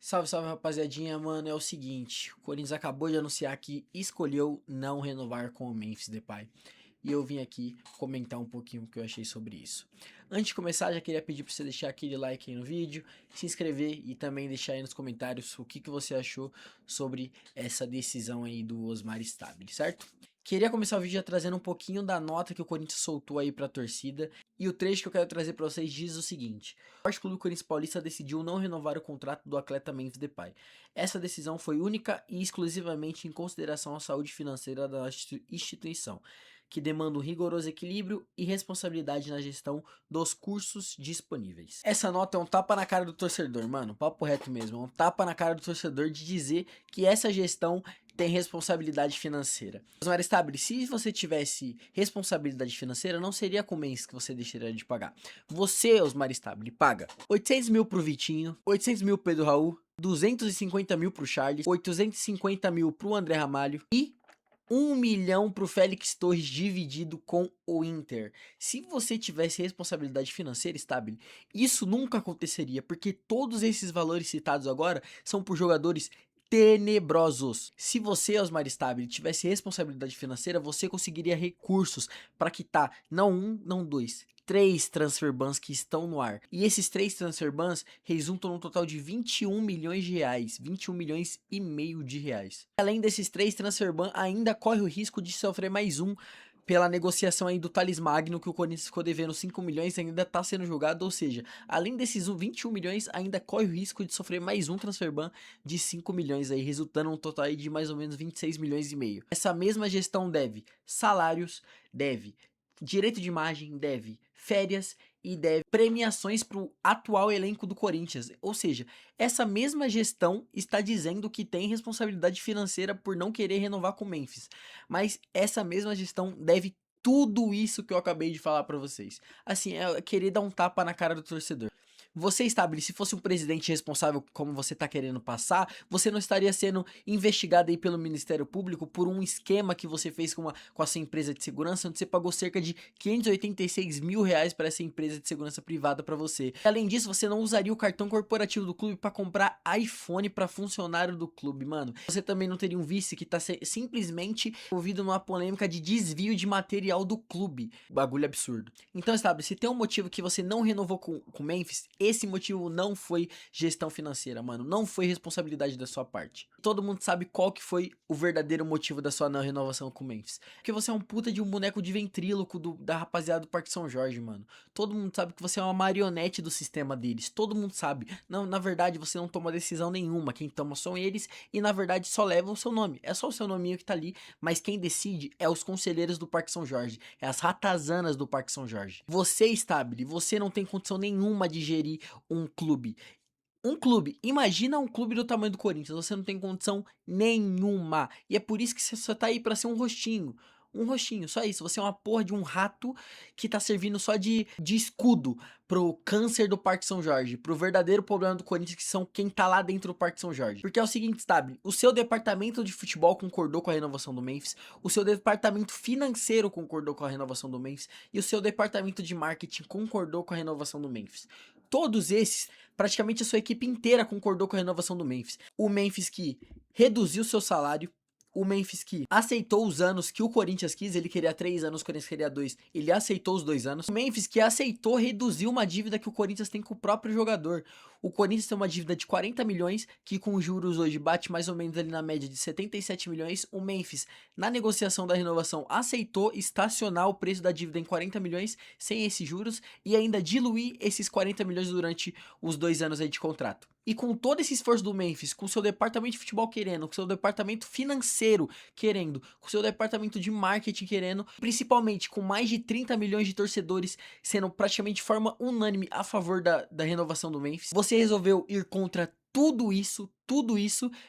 Salve, salve rapaziadinha, mano, é o seguinte, o Corinthians acabou de anunciar que escolheu não renovar com o Memphis Depay. E eu vim aqui comentar um pouquinho o que eu achei sobre isso. Antes de começar, já queria pedir para você deixar aquele like aí no vídeo, se inscrever e também deixar aí nos comentários o que você achou sobre essa decisão aí do Osmar Stabile, certo? Queria começar o vídeo já trazendo um pouquinho da nota que o Corinthians soltou aí pra torcida. E o trecho que eu quero trazer pra vocês diz o seguinte: o Esporte Clube Corinthians Paulista decidiu não renovar o contrato do atleta Memphis Depay. Essa decisão foi única e exclusivamente em consideração à saúde financeira da instituição, que demanda um rigoroso equilíbrio e responsabilidade na gestão dos cursos disponíveis. Essa nota é um tapa na cara do torcedor, mano, papo reto mesmo, é um tapa na cara do torcedor de dizer que essa gestão tem responsabilidade financeira. Osmar Stabile, se você tivesse responsabilidade financeira, não seria com o mês que você deixaria de pagar. Você, Osmar Stabile, paga 800 mil pro Vitinho, 800 mil pro Pedro Raul, 250 mil pro Charles, 850 mil pro André Ramalho e 1 milhão pro Félix Torres dividido com o Inter. Se você tivesse responsabilidade financeira estável, isso nunca aconteceria, porque todos esses valores citados agora são por jogadores tenebrosos. Se você, Osmar Stabile, tivesse responsabilidade financeira, você conseguiria recursos para quitar não um, não dois, 3 transfer bans que estão no ar. E esses 3 transfer bans resultam num total de 21 milhões de reais, 21 milhões e meio de reais. Além desses 3 transfer bans, ainda corre o risco de sofrer mais um pela negociação aí do Thales Magno, que o Corinthians ficou devendo 5 milhões e ainda tá sendo julgado, ou seja, além desses 21 milhões, ainda corre o risco de sofrer mais um transfer ban de 5 milhões aí, resultando num total aí de mais ou menos 26 milhões e meio. Essa mesma gestão deve salários, deve direito de imagem, deve férias e deve premiações para o atual elenco do Corinthians. Ou seja, essa mesma gestão está dizendo que tem responsabilidade financeira por não querer renovar com o Memphis. Mas essa mesma gestão deve tudo isso que eu acabei de falar para vocês. Assim, é querer dar um tapa na cara do torcedor. Você, Stabile, se fosse um presidente responsável como você tá querendo passar, você não estaria sendo investigado aí pelo Ministério Público por um esquema que você fez com a sua empresa de segurança, onde você pagou cerca de 586 mil reais para essa empresa de segurança privada para você. Além disso, você não usaria o cartão corporativo do clube para comprar iPhone para funcionário do clube, mano. Você também não teria um vice que tá simplesmente envolvido numa polêmica de desvio de material do clube. Bagulho absurdo. Então, Stabile, se tem um motivo que você não renovou com o Memphis, esse motivo não foi gestão financeira, mano. Não foi responsabilidade da sua parte. Todo mundo sabe qual que foi o verdadeiro motivo da sua não renovação com o Memphis. Porque você é um puta de um boneco de ventríloco da rapaziada do Parque São Jorge, mano. Todo mundo sabe que você é uma marionete do sistema deles. Todo mundo sabe. Não, na verdade, você não toma decisão nenhuma. Quem toma são eles e, na verdade, só leva o seu nome. É só o seu nominho que tá ali, mas quem decide é os conselheiros do Parque São Jorge. É as ratazanas do Parque São Jorge. Você, Stabile, você não tem condição nenhuma de gerir um clube. Um clube, imagina um clube do tamanho do Corinthians, você não tem condição nenhuma. E é por isso que você só tá aí pra ser um rostinho. Um rostinho, só isso. Você é uma porra de um rato que tá servindo só de escudo pro câncer do Parque São Jorge, pro verdadeiro problema do Corinthians, que são quem tá lá dentro do Parque São Jorge. Porque é o seguinte, Stabile, o seu departamento de futebol concordou com a renovação do Memphis, o seu departamento financeiro concordou com a renovação do Memphis e o seu departamento de marketing concordou com a renovação do Memphis. Todos esses, praticamente a sua equipe inteira concordou com a renovação do Memphis. O Memphis que reduziu seu salário, o Memphis que aceitou os anos que o Corinthians quis, ele queria 3 anos, o Corinthians queria 2, ele aceitou os 2 anos. O Memphis que aceitou reduzir uma dívida que o Corinthians tem com o próprio jogador. O Corinthians tem uma dívida de 40 milhões, que com juros hoje bate mais ou menos ali na média de 77 milhões. O Memphis, na negociação da renovação, aceitou estacionar o preço da dívida em 40 milhões, sem esses juros, e ainda diluir esses 40 milhões durante os 2 anos aí de contrato. E com todo esse esforço do Memphis, com o seu departamento de futebol querendo, com o seu departamento financeiro querendo, com o seu departamento de marketing querendo, principalmente com mais de 30 milhões de torcedores sendo praticamente de forma unânime a favor da renovação do Memphis, você resolveu ir contra tudo isso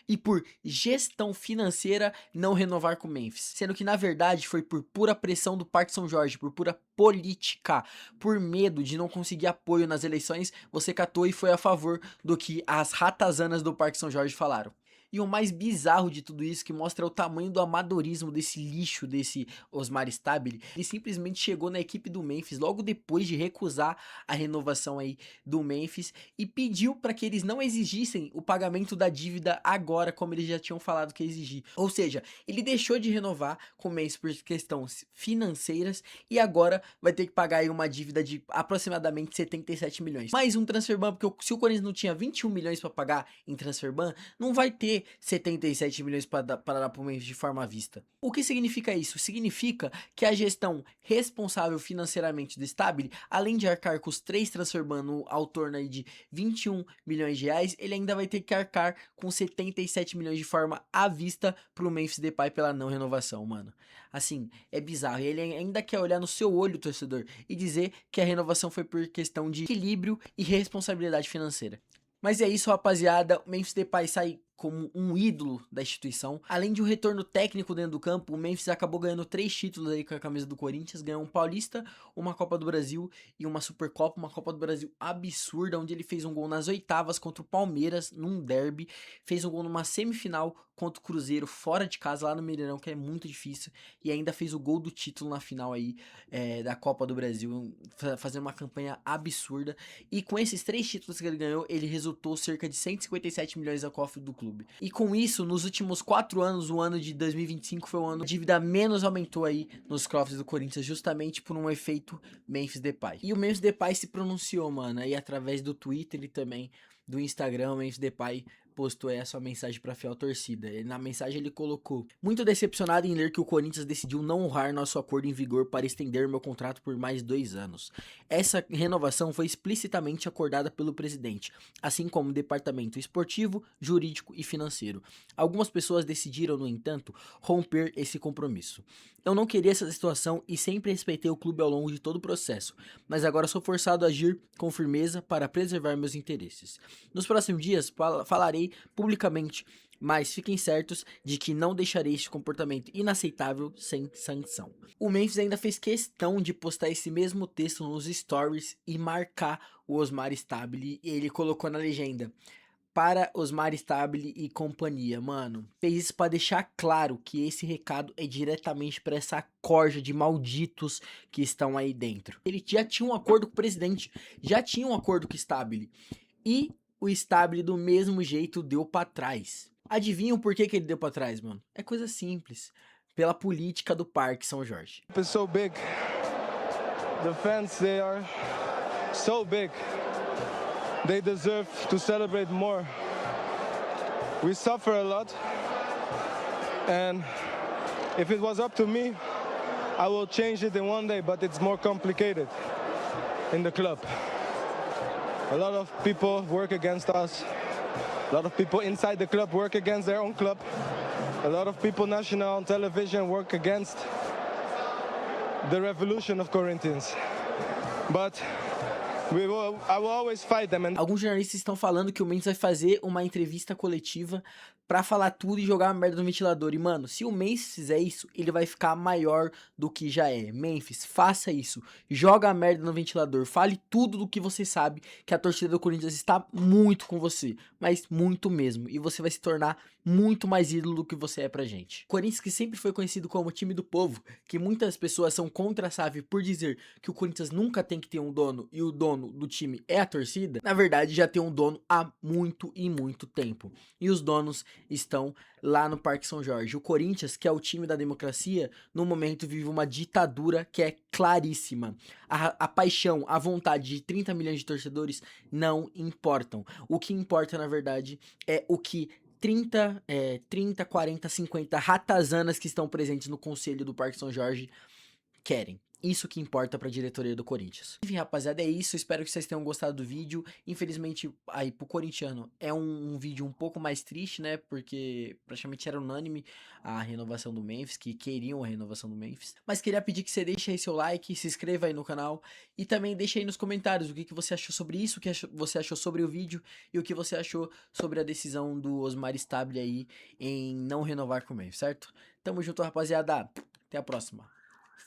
e por gestão financeira não renovar com o Memphis. Sendo que na verdade foi por pura pressão do Parque São Jorge, por pura política, por medo de não conseguir apoio nas eleições, você catou e foi a favor do que as ratazanas do Parque São Jorge falaram. E o mais bizarro de tudo isso, que mostra o tamanho do amadorismo desse lixo, desse Osmar Stabile, ele simplesmente chegou na equipe do Memphis logo depois de recusar a renovação aí do Memphis e pediu para que eles não exigissem o pagamento da dívida agora, como eles já tinham falado que ia exigir. Ou seja, ele deixou de renovar com o Memphis por questões financeiras e agora vai ter que pagar aí uma dívida de aproximadamente 77 milhões. Mais um transfer ban, porque se o Corinthians não tinha 21 milhões para pagar em transfer ban, não vai ter 77 milhões para dar pro Memphis de forma à vista. O que significa isso? Significa que a gestão responsável financeiramente do Stabile, além de arcar com os 3 transfer ban ao torno aí de 21 milhões de reais, ele ainda vai ter que arcar com 77 milhões de forma à vista pro Memphis Depay pela não renovação, mano. Assim, é bizarro. E ele ainda quer olhar no seu olho, torcedor, e dizer que a renovação foi por questão de equilíbrio e responsabilidade financeira. Mas é isso, rapaziada. O Memphis Depay sai como um ídolo da instituição. Além de um retorno técnico dentro do campo, o Memphis acabou ganhando 3 títulos aí com a camisa do Corinthians. Ganhou um Paulista, uma Copa do Brasil e uma Supercopa. Uma Copa do Brasil absurda, onde ele fez um gol nas oitavas contra o Palmeiras, num derby. Fez um gol numa semifinal contra o Cruzeiro, fora de casa, lá no Mineirão, que é muito difícil. E ainda fez o gol do título na final aí da Copa do Brasil, fazendo uma campanha absurda. E com esses 3 títulos que ele ganhou, ele resultou cerca de 157 milhões ao cofre do clube. E com isso, nos últimos 4 anos, o ano de 2025 foi o ano que a dívida menos aumentou aí nos cofres do Corinthians, justamente por um efeito Memphis Depay. E o Memphis Depay se pronunciou, mano, aí através do Twitter e também do Instagram. O Memphis Depay postou aí a sua mensagem para a fiel torcida. E na mensagem ele colocou: muito decepcionado em ler que o Corinthians decidiu não honrar nosso acordo em vigor para estender meu contrato por mais 2 anos. Essa renovação foi explicitamente acordada pelo presidente, assim como o departamento esportivo, jurídico e financeiro. Algumas pessoas decidiram, no entanto, romper esse compromisso. Eu não queria essa situação e sempre respeitei o clube ao longo de todo o processo, mas agora sou forçado a agir com firmeza para preservar meus interesses. Nos próximos dias falarei publicamente, mas fiquem certos de que não deixarei este comportamento inaceitável sem sanção. O Memphis ainda fez questão de postar esse mesmo texto nos stories e marcar o Osmar Stabile, e ele colocou na legenda: para Osmar Stabile e companhia. Mano, fez isso pra deixar claro que esse recado é diretamente pra essa corja de malditos que estão aí dentro. Ele já tinha um acordo com o presidente, já tinha um acordo com o Stabile, e o Stabile do mesmo jeito deu pra trás. Adivinham por que ele deu pra trás, mano? É coisa simples. Pela política do Parque São Jorge. It's so big. The fans, they are so big. They deserve to celebrate more. We suffer a lot, and if it was up to me, I will change it in one day, but it's more complicated in the club. A lot of people work against us. A lot of people inside the club work against their own club. A lot of people national on television work against the revolution of Corinthians. But I will always fight them. Alguns jornalistas estão falando que o Memphis vai fazer uma entrevista coletiva pra falar tudo e jogar a merda no ventilador. E, mano, se o Memphis fizer isso, ele vai ficar maior do que já é. Memphis, faça isso. Joga a merda no ventilador. Fale tudo do que você sabe, que a torcida do Corinthians está muito com você. Mas muito mesmo. E você vai se tornar muito mais ídolo do que você é pra gente. Corinthians, que sempre foi conhecido como o time do povo, que muitas pessoas são contra a SAF por dizer que o Corinthians nunca tem que ter um dono e o dono do time é a torcida, na verdade já tem um dono há muito e muito tempo. E os donos estão lá no Parque São Jorge. O Corinthians, que é o time da democracia, no momento vive uma ditadura que é claríssima. A paixão, a vontade de 30 milhões de torcedores não importam. O que importa, na verdade, é o que 30, 40, 50 ratazanas que estão presentes no conselho do Parque São Jorge querem. Isso que importa pra diretoria do Corinthians. Enfim, rapaziada, é isso. Espero que vocês tenham gostado do vídeo. Infelizmente, aí pro corintiano é um vídeo um pouco mais triste, né? Porque praticamente era unânime a renovação do Memphis, que queriam a renovação do Memphis. Mas queria pedir que você deixe aí seu like, se inscreva aí no canal e também deixe aí nos comentários o que você achou sobre isso, o que você achou sobre o vídeo e o que você achou sobre a decisão do Osmar Stabile aí em não renovar com o Memphis, certo? Tamo junto, rapaziada. Até a próxima.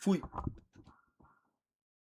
Fui!